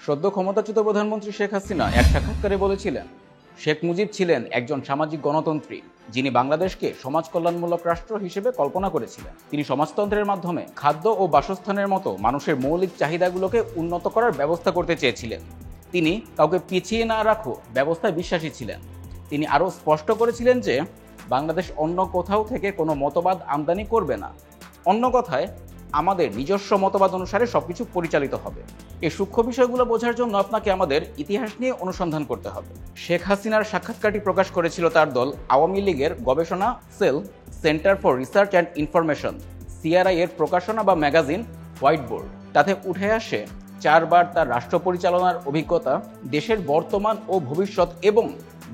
সদ্য ক্ষমতাচ্যুত প্রধানমন্ত্রী শেখ হাসিনা এক সাক্ষাৎকারে বলেছিলেন, শেখ মুজিব ছিলেন একজন সামাজিক গণতন্ত্রী যিনি বাংলাদেশকে সমাজ কল্যাণমূলক রাষ্ট্র হিসেবে কল্পনা করেছিলেন। তিনি সমাজতন্ত্রের মাধ্যমে খাদ্য ও বাসস্থানের মতো মানুষের মৌলিক চাহিদাগুলোকে উন্নত করার ব্যবস্থা করতে চেয়েছিলেন। তিনি কাউকে পিছিয়ে না রাখো ব্যবস্থায় বিশ্বাসী ছিলেন। তিনি আরও স্পষ্ট করেছিলেন যে বাংলাদেশ অন্য কোথাও থেকে কোনো মতবাদ আমদানি করবে না। অন্য কথায়, আমাদের নিজস্ব মতবাদ অনুসারে সবকিছু পরিচালিত হবে। এই সূক্ষ্ম বিষয়গুলো বোঝার জন্য আপনাকে আমাদের ইতিহাস নিয়ে অনুসন্ধান করতে হবে। শেখ হাসিনার সাক্ষাৎকারটি প্রকাশ করেছিল তার দল আওয়ামী লীগের গবেষণা cell centre for research and information CRI এর প্রকাশনা বা ম্যাগাজিন হোয়াইট বোর্ড। তাতে উঠে আসে 4 বার তার রাষ্ট্র পরিচালনার অভিজ্ঞতা, দেশের বর্তমান ও ভবিষ্যৎ এবং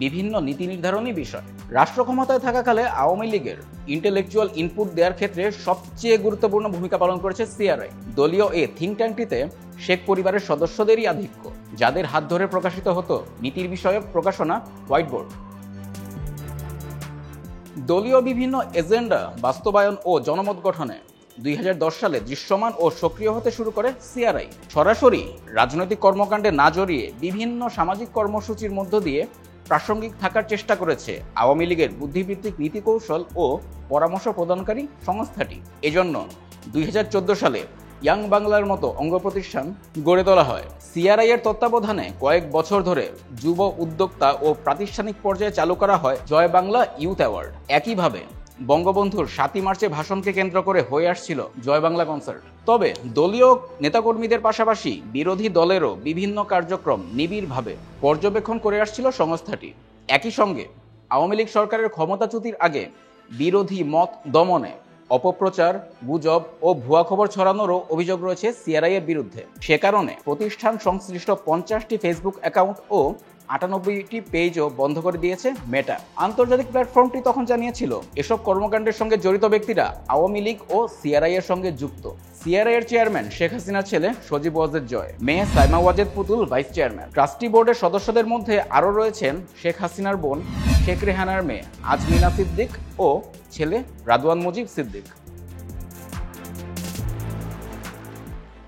বিভিন্ন নীতি নির্ধারণী বিষয়। রাষ্ট্র ক্ষমতায় থাকাকালে আওয়ামী লীগের ইন্টেলেকচুয়াল ইনপুট দেওয়ার ক্ষেত্রে সবচেয়ে গুরুত্বপূর্ণ ভূমিকা পালন করেছে সিআরআই। দলীয় এই থিঙ্ক ট্যাঙ্কটিতে শেখ পরিবারের সদস্যদেরই আধিক্য, যাদের হাত ধরে প্রকাশিত হতো নীতির বিষয়ক প্রকাশনা হোয়াইট বোর্ড। দলীয় বিভিন্ন এজেন্ডা বাস্তবায়ন ও জনমত গঠনে 2010 সালে দৃশ্যমান ও সক্রিয় হতে শুরু করে সিআরআই। সরাসরি রাজনৈতিক কর্মকাণ্ডে না জড়িয়ে বিভিন্ন সামাজিক কর্মসূচির মধ্য দিয়ে প্রাসঙ্গিক থাকার চেষ্টা করেছে আওয়ামী লীগের বুদ্ধিভিত্তিক নীতি কৌশল ও পরামর্শ প্রদানকারী সংস্থাটি। এজন্য 2014 সালে ইয়াং বাংলার মতো অঙ্গ প্রতিষ্ঠান গড়ে তোলা হয়। সিআরআই এর তত্ত্বাবধানে কয়েক বছর ধরে যুব উদ্যোক্তা ও প্রাতিষ্ঠানিক পর্যায়ে চালু করা হয় জয় বাংলা ইউথ অ্যাওয়ার্ড। একইভাবে বঙ্গবন্ধুর 7ই মার্চে ভাষণকে কেন্দ্র করে হয়ে আসছিল জয় বাংলা কনসার্ট। তবে দলীয় নেতাকর্মীদের পাশাপাশি বিরোধী দলেরও বিভিন্ন কার্যক্রম নিবিড়ভাবে পর্যবেক্ষণ করে আসছিল সংস্থাটি। একই সঙ্গে আওয়ামী লীগ সরকারের ক্ষমতাচ্যুতির আগে বিরোধী মত দমনে, অপপ্রচার, গুজব ও ভুয়া খবর ছড়ানোরও অভিযোগ রয়েছে সিআরআই এর বিরুদ্ধে। সে কারণে প্রতিষ্ঠান সংশ্লিষ্ট 50টি ফেসবুক অ্যাকাউন্ট ও 98টি পেজও বন্ধ করে দিয়েছে মেটা। আন্তর্জাতিক প্ল্যাটফর্মটি তখন জানিয়েছিল এসব কর্মকাণ্ডের সঙ্গে জড়িত ব্যক্তিরা আওয়ামী লীগ ও সিআরআই এর সঙ্গে যুক্ত। সিআরআই এর চেয়ারম্যান শেখ হাসিনার ছেলে সজীব ওয়াজেদ জয়, মেয়ে সাইমা ওয়াজেদ পুতুল ভাইস চেয়ারম্যান। ট্রাস্টি বোর্ডের সদস্যদের মধ্যে আরও রয়েছেন শেখ হাসিনার বোন শেখ রেহানার মেয়ে আজমিনা সিদ্দিক ও ছেলে রাদওয়ান মুজিব সিদ্দিক।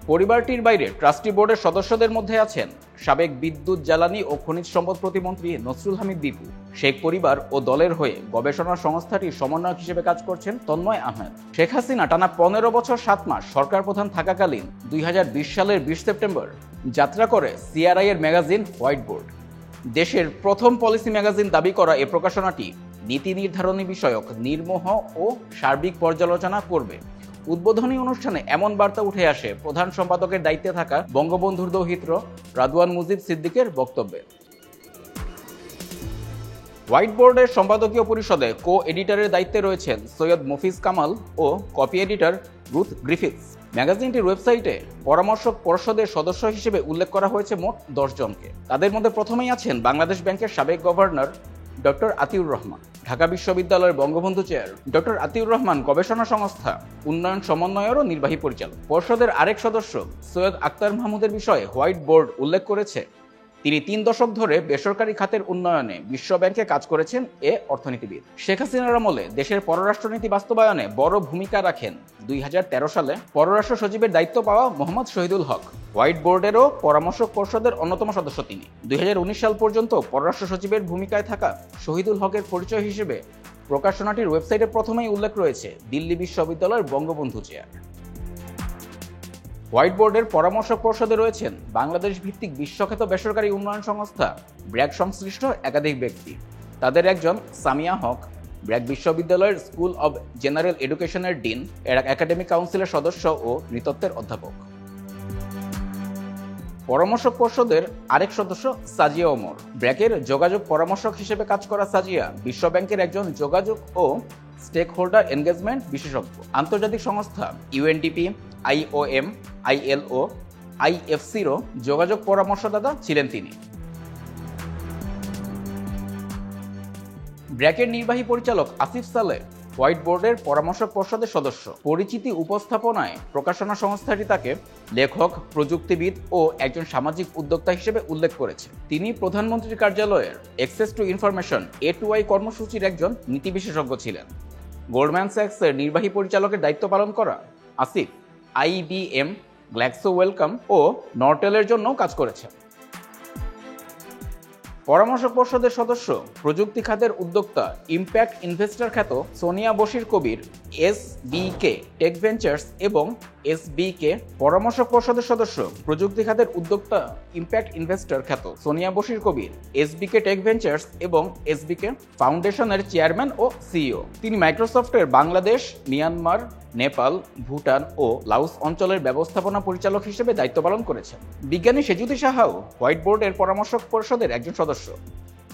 পরিবারটির বাইরে ট্রাস্টি বোর্ডের সদস্যদের মধ্যে আছেন সাবেক বিদ্যুৎ, জ্বালানি ও খনিজ সম্পদ প্রতিমন্ত্রী নসরুল হামিদ দীপু। শেখ পরিবার ও দলের হয়ে গবেষণা সংস্থাটির সমন্বয়ক হিসেবে কাজ করছেন তন্ময় আহমেদ। শেখ হাসিনা টানা 15 বছর 7 মাস সরকার প্রধান থাকাকালীন 2020 সালের 20 সেপ্টেম্বর যাত্রা করে সিআরআই এর ম্যাগাজিন হোয়াইট বোর্ড। দেশের প্রথম পলিসি ম্যাগাজিন দাবি করা এ প্রকাশনাটি নীতি নির্ধারণী বিষয়ক নির্মোহ ও সার্বিক পর্যালোচনা করবে। উদ্বোধনী অনুষ্ঠানে এমন বার্তা উঠে আসে প্রধান সম্পাদকের দায়িত্বে থাকা বঙ্গবন্ধুর দৌহিত্র রাদওয়ান মুজিব সিদ্দিকের বক্তব্যে। হোয়াইট বোর্ডের সম্পাদকীয় পরিষদে কো এডিটরের দায়িত্বে রয়েছেন সৈয়দ মফিজ কামাল ও কপি এডিটর রুথ গ্রিফিথস। ম্যাগাজিনটির ওয়েবসাইটে পরামর্শক পর্ষদের সদস্য হিসেবে উল্লেখ করা হয়েছে মোট 10 জনকে। তাদের মধ্যে প্রথমেই আছেন বাংলাদেশ ব্যাংকের সাবেক গভর্নর ডক্টর আতিউর রহমান, ঢাকা বিশ্ববিদ্যালয়ের বঙ্গবন্ধু চেয়ার ডক্টর আতিউর রহমান গবেষণা সংস্থা উন্নয়ন সমন্বয়েরও নির্বাহী পরিচালক। পর্ষদের আরেক সদস্য সৈয়দ আক্তার মাহমুদের বিষয়ে হোয়াইট বোর্ড উল্লেখ করেছে তিনি 3 দশক ধরে বেসরকারি খাতের উন্নয়নে বিশ্ব ব্যাংকে কাজ করেছেন এ অর্থনীতিবিদ। শেখ হাসিনার আমলে দেশের পররাষ্ট্রনীতি বাস্তবায়নে বড় ভূমিকা রাখেন 2013 সালে পররাষ্ট্র সচিবের দায়িত্ব পাওয়া মোহাম্মদ শহীদুল হক। হোয়াইট বোর্ডেরও পরামর্শক পর্ষদের অন্যতম সদস্য তিনি। 2019 সাল পর্যন্ত পররাষ্ট্র সচিবের ভূমিকায় থাকা শহীদুল হকের পরিচয় হিসেবে প্রকাশনাটির ওয়েবসাইটে প্রথমেই উল্লেখ রয়েছে দিল্লি বিশ্ববিদ্যালয়ের বঙ্গবন্ধু চেয়ার। হোয়াইট বোর্ডের পরামর্শক পর্ষদে রয়েছেন বাংলাদেশ ভিত্তিক বিশ্বখ্যাত বেসরকারি উন্নয়ন সংস্থা ব্র্যাক সংশ্লিষ্ট একাধিক ব্যক্তি। তাদের একজন সামিয়া হক, ব্র্যাক বিশ্ববিদ্যালয়ের স্কুল অব জেনারেল এডুকেশনের ডিন, একাডেমিক কাউন্সিলের সদস্য ও নৃতত্ত্বের অধ্যাপক। পরামর্শক পর্ষদের আরেক সদস্য সাজিয়া ওমর। ব্র্যাকের যোগাযোগ পরামর্শক হিসেবে কাজ করা সাজিয়া বিশ্ব ব্যাংকের একজন যোগাযোগ ও স্টেক হোল্ডার এনগেজমেন্ট বিশেষজ্ঞ। আন্তর্জাতিক সংস্থা ইউএনডিপি, IOM, ILO, IFC'রও যোগাযোগ পরামর্শদাতা ছিলেন তিনি। ব্র্যাকের নির্বাহী পরিচালক আসিফ সালেহ হোয়াইট বোর্ডের পরামর্শক পর্ষদের সদস্য। পরিচিতি উপস্থাপনায় প্রকাশনা সংস্থাটি তাকে লেখক, প্রযুক্তিবিদ ও একজন সামাজিক উদ্যোক্তা হিসেবে উল্লেখ করেছে। তিনি প্রধানমন্ত্রীর কার্যালয়ের অ্যাক্সেস টু ইনফরমেশন A2I কর্মসূচির একজন নীতি বিশেষজ্ঞ ছিলেন। গোল্ডম্যান স্যাক্সের নির্বাহী পরিচালকের দায়িত্ব পালন করা আসিফ IBM, গ্ল্যাক্সো ওয়েলকাম ও নর্টেলের জন্যও কাজ করেছেন। পরামর্শক পর্ষদের সদস্য প্রযুক্তি খাতের উদ্যোক্তা ইম্প্যাক্ট ইনভেস্টর খ্যাত সোনিয়া বশির কবির, এসবিকে টেক ভেঞ্চার্স এবং এসবিকে পরামর্শক পর্ষদের সদস্য প্রযুক্তি খাতের উদ্যোক্তা ইম্প্যাক্ট ইনভেস্টর খ্যাত সোনিয়া বশির কবির, এসবিকে টেক ভেঞ্চার্স এবং এসবিকে ফাউন্ডেশনের চেয়ারম্যান ও সিইও। তিনি মাইক্রোসফটের বাংলাদেশ, মিয়ানমার, নেপাল, ভুটান ও লাওস অঞ্চলের ব্যবস্থাপনা পরিচালক হিসেবে দায়িত্ব পালন করেছেন। বিজ্ঞানী সেজুতি সাহাও হোয়াইট বোর্ডের পরামর্শক পরিষদের একজন সদস্য।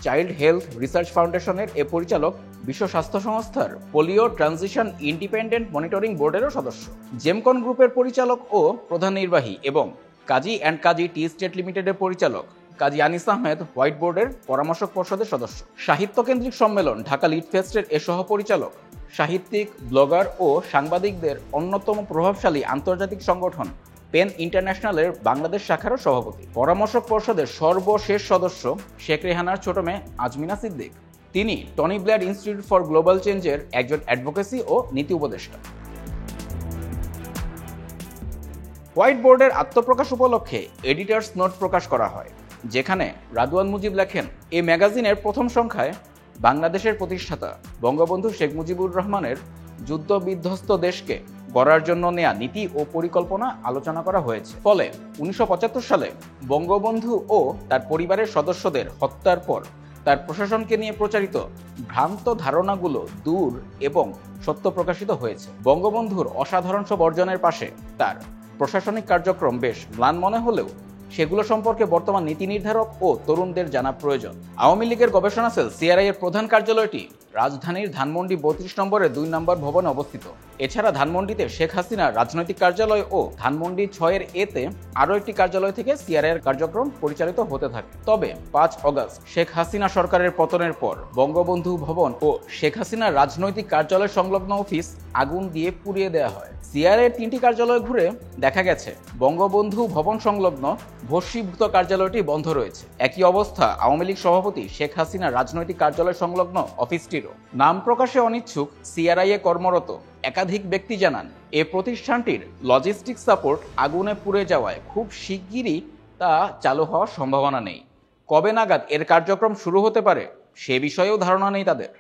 চাইল্ড হেলথ রিসার্চ ফাউন্ডেশনের এ পরিচালক বিশ্ব স্বাস্থ্য সংস্থার পোলিও ট্রানজিশন ইন্ডিপেন্ডেন্ট মনিটরিং বোর্ডেরও সদস্য। জেমকন গ্রুপের পরিচালক ও প্রধান নির্বাহী এবং কাজী অ্যান্ড কাজী টি স্টেট লিমিটেডের পরিচালক কাজী আনিস আহমেদ হোয়াইট বোর্ডের পরামর্শক পর্ষদের সদস্য। সাহিত্য কেন্দ্রিক সম্মেলন ঢাকা লিট ফেস্টের এ সহপরিচালক, সাহিত্যিক, ব্লগার ও সাংবাদিকদের অন্যতম প্রভাবশালী আন্তর্জাতিক সংগঠন পেন ইন্টারন্যাশনালের বাংলাদেশ শাখারও সভাপতি। পরামর্শক পর্ষদের সর্বশেষ সদস্য শেখ রেহানার ছোট মেয়ে আজমিনা সিদ্দিক। তিনি Tony Blair institute for global চেঞ্জের একজন অ্যাডভোকেসি ও নীতি উপদেষ্টা। হোয়াইট বোর্ডের আত্মপ্রকাশ উপলক্ষে এডিটর্স নোট প্রকাশ করা হয়, যেখানে রাদওয়ান মুজিব লেখেন, এই ম্যাগাজিনের প্রথম সংখ্যায় বাংলাদেশের প্রতিষ্ঠাতা বঙ্গবন্ধু শেখ মুজিবুর রহমানের যুদ্ধ বিধ্বস্ত দেশকে গড়ার জন্য নেয়া নীতি ও পরিকল্পনা আলোচনা করা হয়েছে। ফলে 1975 সালে বঙ্গবন্ধু ও তার পরিবারের সদস্যদের হত্যার পর তার প্রশাসনকে নিয়ে প্রচারিত ভ্রান্ত ধারণাগুলো দূর এবং সত্য প্রকাশিত হয়েছে। বঙ্গবন্ধুর অসাধারণ সব অর্জনের পাশে তার প্রশাসনিক কার্যক্রম বেশ ম্লান মনে হলেও সেগুলো সম্পর্কে বর্তমান নীতি নির্ধারক ও তরুণদের জানা প্রয়োজন। আওয়ামী লীগের গবেষণা সেল সিআরআই এর প্রধান কার্যালয়টি রাজধানীর ধানমন্ডি 32 নম্বরের 2 নম্বর ভবনে অবস্থিত। এছাড়া ধানমন্ডিতে শেখ হাসিনার রাজনৈতিক কার্যালয় ও ধানমন্ডি 6 এতে আরও একটি কার্যালয় থেকে সিআরআই এর কার্যক্রম পরিচালিত হতে থাকে। তবে 5 অগস্ট শেখ হাসিনা সরকারের পতনের পর বঙ্গবন্ধু ভবন ও শেখ হাসিনার রাজনৈতিক কার্যালয় সংলগ্ন অফিস আগুন দিয়ে পুড়িয়ে দেওয়া হয়। সিআরআই এর 3টি কার্যালয় ঘুরে দেখা গেছে বঙ্গবন্ধু ভবন সংলগ্ন ভস্মীভূত কার্যালয়টি বন্ধ রয়েছে। একই অবস্থা আওয়ামী লীগ সভাপতি শেখ হাসিনার রাজনৈতিক কার্যালয় সংলগ্ন অফিসটিরও। নাম প্রকাশে অনিচ্ছুক সিআরআই এ কর্মরত একাধিক ব্যক্তি জানান, এ প্রতিষ্ঠানটির লজিস্টিক সাপোর্ট আগুনে পুড়ে যাওয়ায় খুব শিগগিরই তা চালু হওয়ার সম্ভাবনা নেই। কবে নাগাদ এর কার্যক্রম শুরু হতে পারে সে বিষয়েও ধারণা নেই তাদের।